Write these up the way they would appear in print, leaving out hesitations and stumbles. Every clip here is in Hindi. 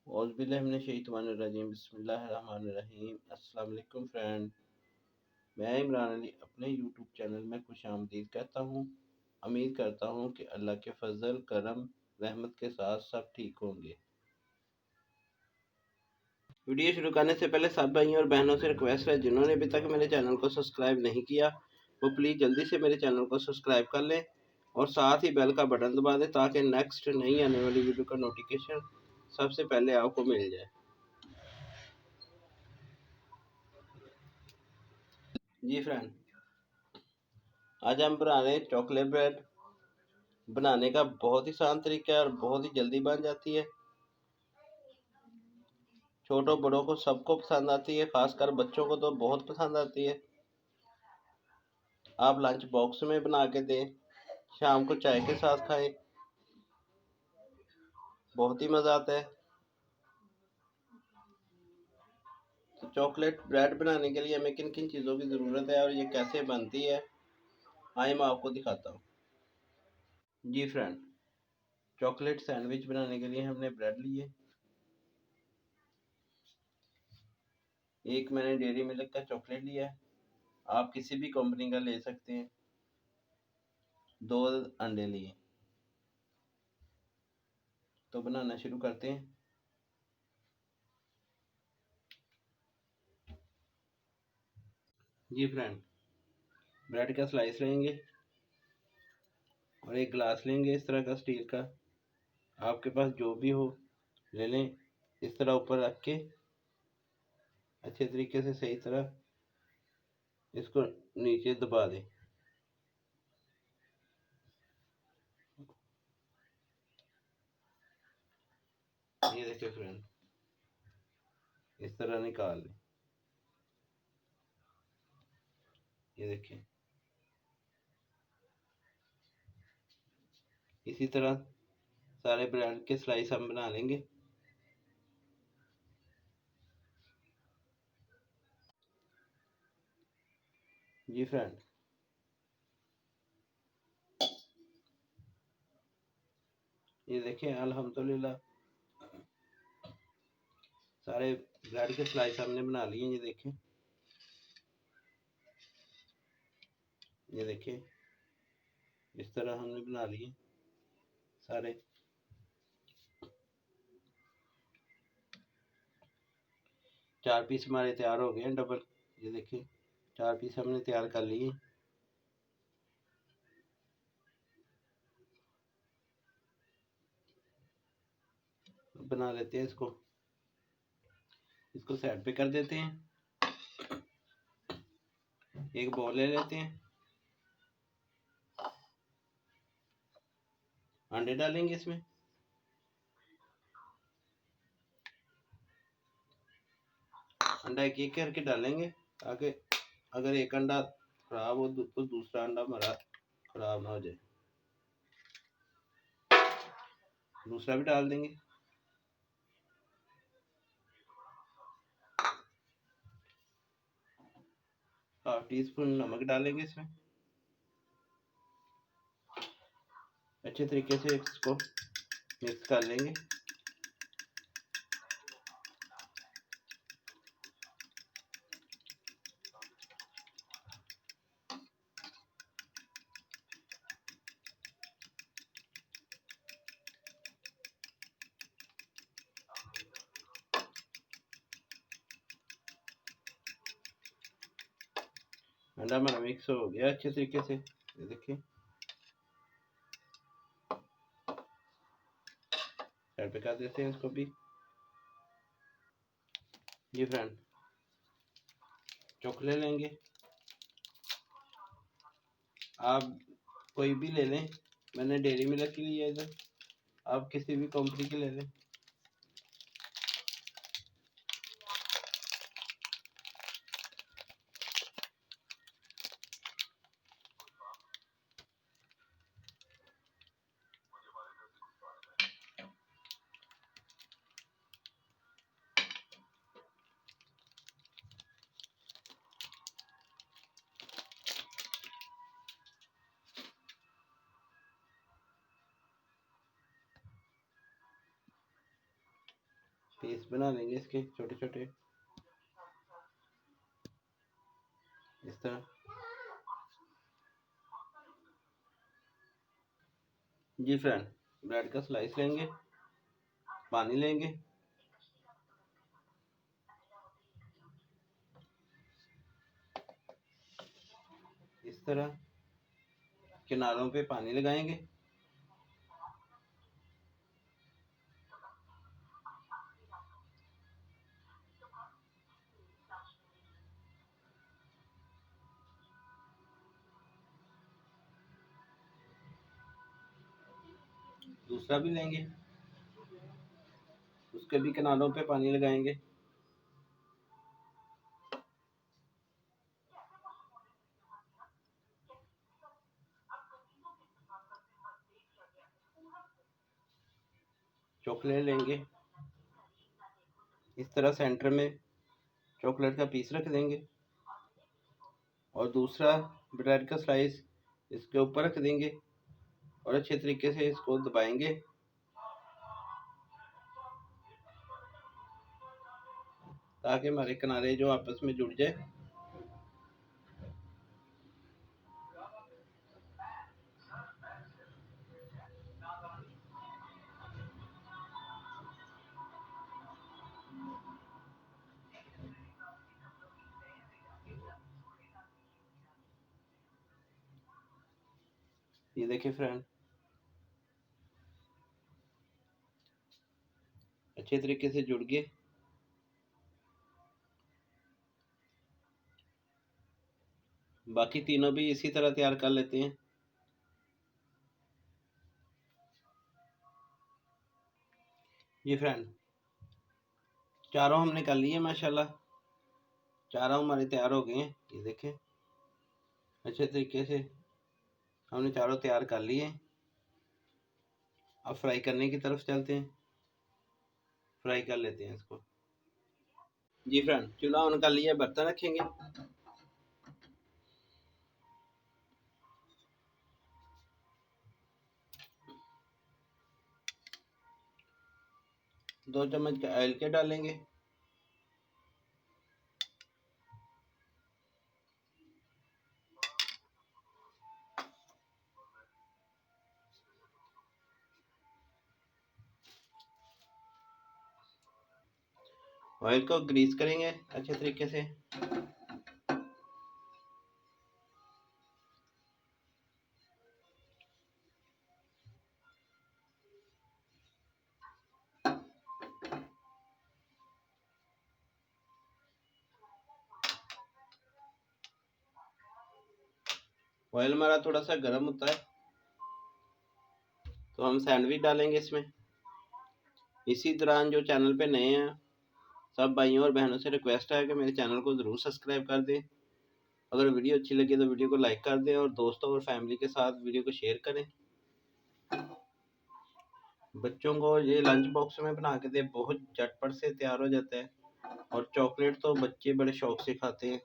औज़ुबिल्लाहिमिनश्शैतानिर्रजीम बिस्मिल्लाहिर्रहमानिर्रहीम। अस्सलाम वालेकुम फ्रेंड, मैं इमरान अली अपने यूट्यूब चैनल में खुशामदीद कहता हूँ। उम्मीद करता हूँ कि अल्लाह के फजल करम रहमत के साथ सब ठीक होंगे। वीडियो शुरू करने से पहले सब भाइयों और बहनों से रिक्वेस्ट है, जिन्होंने अभी तक मेरे चैनल को सब्सक्राइब नहीं किया वो प्लीज़ जल्दी से मेरे चैनल को सब्सक्राइब कर लें और साथ ही बेल का बटन दबा दें ताकि नेक्स्ट नई आने वाली वीडियो का नोटिफिकेशन सबसे पहले आपको मिल जाए। जी फ्रेंड, आज हम बना रहे हैं चॉकलेट ब्रेड। बनाने का बहुत ही आसान तरीका है और बहुत ही जल्दी बन जाती है। छोटों बड़ों को सबको पसंद आती है, खासकर बच्चों को तो बहुत पसंद आती है। आप लंच बॉक्स में बना के दें, शाम को चाय के साथ खाएं, बहुत ही मज़ा आता है। तो चॉकलेट ब्रेड बनाने के लिए हमें किन किन चीज़ों की ज़रूरत है और ये कैसे बनती है, आइए मैं आपको दिखाता हूँ। जी फ्रेंड, चॉकलेट सैंडविच बनाने के लिए हमने ब्रेड लिए। एक मैंने डेयरी मिल्क का चॉकलेट लिया है, आप किसी भी कंपनी का ले सकते हैं। 2 अंडे लिए। तो बनाना शुरू करते हैं। जी फ्रेंड, ब्रेड का स्लाइस लेंगे और एक गिलास लेंगे इस तरह का स्टील का, आपके पास जो भी हो ले लें। इस तरह ऊपर रख के अच्छे तरीके से सही तरह इसको नीचे दबा दें। ये देखिए फ्रेंड, इस तरह निकाल लें। ये देखिए, इसी तरह सारे ब्रेड के स्लाइस हम बना लेंगे। जी फ्रेंड, ये देखें अल्हम्दुलिल्लाह सारे ब्रेड के स्लाइस हमने बना लिए। ये देखें, ये देखिए इस तरह हमने बना लिए सारे। 4 पीस हमारे तैयार हो गए हैं डबल। ये देखिए 4 पीस हमने तैयार कर लिए। बना लेते हैं इसको साइड पे कर देते हैं। एक बॉल ले लेते हैं, अंडे डालेंगे इसमें। अंडा एक एक करके डालेंगे ताकि अगर एक अंडा खराब हो तो दूसरा अंडा हमारा खराब ना हो जाए। दूसरा भी डाल देंगे। हाफ टी स्पून नमक डालेंगे इसमें। अच्छे तरीके से इसको मिक्स कर लेंगे। अंडा हमारा मिक्स हो गया अच्छे तरीके से। ये देखिए साइड पे कर देते हैं इसको भी। जी फ्रेंड, चॉकलेट लेंगे, आप कोई भी ले लें। मैंने डेयरी मिल्क की ली है इधर, आप किसी भी कंपनी की ले लें। पीस बना लेंगे इसके छोटे छोटे इस तरह। जी फ्रेंड, ब्रेड का स्लाइस लेंगे, पानी लेंगे, इस तरह किनारों पे पानी लगाएंगे। दूसरा भी लेंगे, उसके भी किनारों पे पानी लगाएंगे। चॉकलेट लेंगे, इस तरह सेंटर में चॉकलेट का पीस रख देंगे और दूसरा ब्रेड का स्लाइस इसके ऊपर रख देंगे और अच्छे तरीके से इसको दबाएंगे ताकि हमारे किनारे जो आपस में जुड़ जाए। ये देखिए फ्रेंड, अच्छे तरीके से जुड़ गए। बाकी तीनों भी इसी तरह तैयार कर लेते हैं। ये फ्रेंड, चारों हमने कर लिए माशाल्लाह, चारों हमारे तैयार हो गए हैं। ये देखें, अच्छे तरीके से हमने चारों तैयार कर लिए। अब फ्राई करने की तरफ चलते हैं, फ्राई कर लेते हैं इसको। जी फ्रेंड, चूल्हा ऑन कर लिया, बर्तन रखेंगे। 2 चम्मच के ऑयल के डालेंगे। ऑयल को ग्रीस करेंगे अच्छे तरीके से। ऑयल हमारा थोड़ा सा गर्म होता है तो हम सैंडविच डालेंगे इसमें। इसी दौरान जो चैनल पे नए हैं, सब भाइयों और बहनों से रिक्वेस्ट है कि मेरे चैनल को ज़रूर सब्सक्राइब कर दें। अगर वीडियो अच्छी लगे तो वीडियो को लाइक कर दें और दोस्तों और फैमिली के साथ वीडियो को शेयर करें। बच्चों को ये लंच बॉक्स में बना के दे, बहुत झटपट से तैयार हो जाता है और चॉकलेट तो बच्चे बड़े शौक से खाते हैं।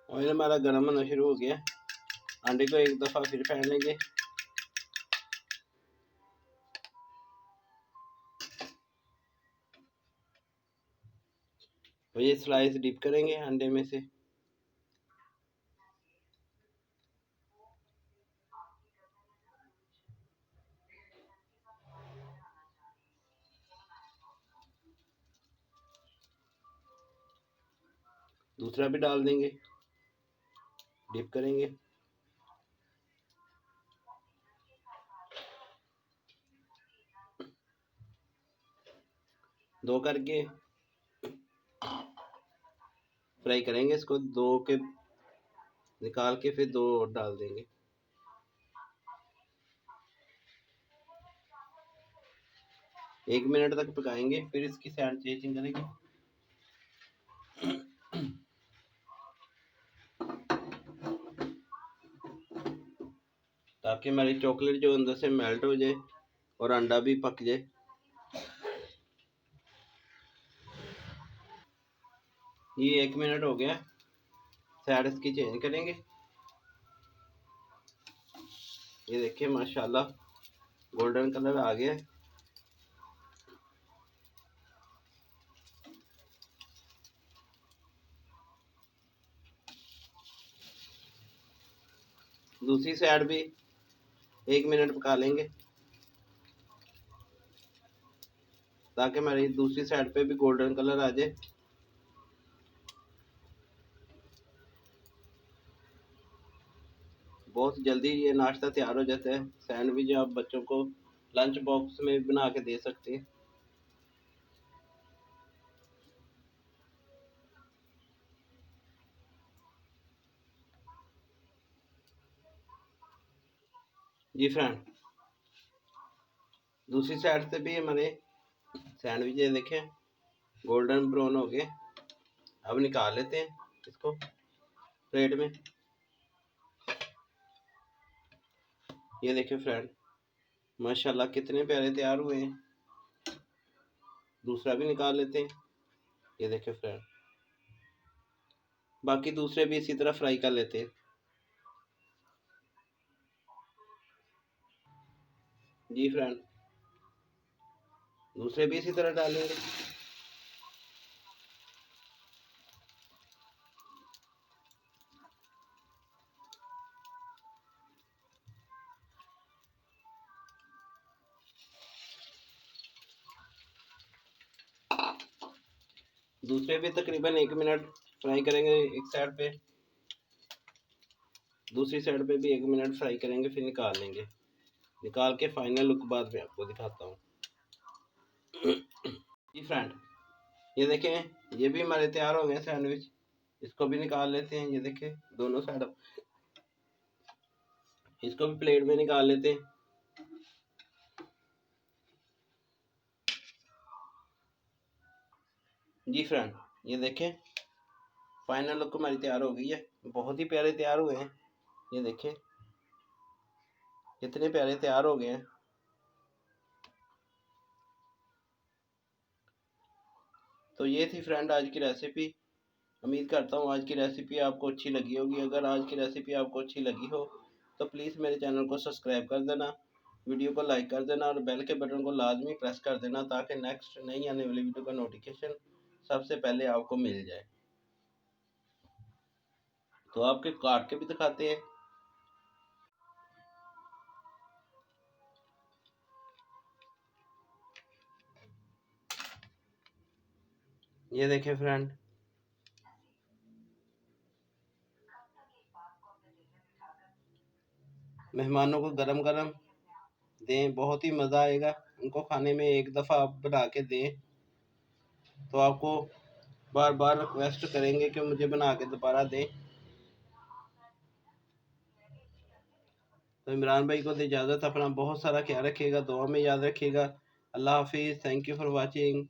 ऑयल हमारा गर्म होना शुरू हो गया। अंडे को एक दफ़ा फिर फेंट लेंगे। और ये स्लाइस डिप करेंगे अंडे में से। दूसरा भी डाल देंगे, डिप करेंगे। दो करके फ्राई करेंगे इसको, दो के निकाल के फिर दो और डाल देंगे। एक मिनट तक पकाएंगे, फिर इसकी साइड चेंजिंग करेंगे। ताकि हमारी चॉकलेट जो अंदर से मेल्ट हो जाए और अंडा भी पक जाए। ये 1 मिनट हो गया, साइड इसकी चेंज करेंगे। ये देखिए माशाल्लाह गोल्डन कलर आ गया। दूसरी साइड भी 1 मिनट पका लेंगे ताकि हमारी दूसरी साइड पे भी गोल्डन कलर आ जाए। बहुत जल्दी ये नाश्ता तैयार हो जाता है। सैंडविच आप बच्चों को लंच बॉक्स में बना के दे सकते हैं। जी फ्रेंड, दूसरी साइड से भी हमारे सैंडविच ये देखें गोल्डन ब्राउन हो गए। अब निकाल लेते हैं इसको प्लेट में। ये देखिए फ्रेंड, माशाल्लाह कितने प्यारे तैयार हुए हैं। दूसरा भी निकाल लेते हैं। ये देखिए फ्रेंड, बाकी दूसरे भी इसी तरह फ्राई कर लेते हैं। जी फ्रेंड, दूसरे भी इसी तरह डालेंगे। दूसरे भी तकरीबन 1 मिनट फ्राई करेंगे एक साइड पे, दूसरी साइड पे भी 1 मिनट फ्राई करेंगे, फिर निकाल लेंगे। निकाल के फाइनल लुक बाद में आपको दिखाता हूँ। जी फ्रेंड, ये देखें ये भी हमारे तैयार हो गए सैंडविच। इसको भी निकाल लेते हैं। ये देखें दोनों साइड, इसको भी प्लेट में निकाल लेते हैं। जी फ्रेंड, ये देखें फाइनल लुक हमारी तैयार हो गई है। बहुत ही प्यारे तैयार हुए हैं। ये देखें कितने प्यारे तैयार हो गए हैं। तो ये थी फ्रेंड आज की रेसिपी। उम्मीद करता हूँ आज की रेसिपी आपको अच्छी लगी होगी। अगर आज की रेसिपी आपको अच्छी लगी हो तो प्लीज़ मेरे चैनल को सब्सक्राइब कर देना, वीडियो को लाइक कर देना और बेल के बटन को लाजमी प्रेस कर देना ताकि नेक्स्ट नई आने वाली वीडियो का नोटिफिकेशन सबसे पहले आपको मिल जाए। तो आपके काट के भी दिखाते हैं। ये देखें फ्रेंड, मेहमानों को गरम गरम दें, बहुत ही मज़ा आएगा उनको खाने में। एक दफ़ा आप बना के दें तो आपको बार बार रिक्वेस्ट करेंगे कि मुझे बना के दोबारा दें। तो इमरान भाई को दे इजाज़त। अपना बहुत सारा ख्याल रखिएगा, दुआ में याद रखिएगा। अल्लाह हाफिज़। Thank you for watching.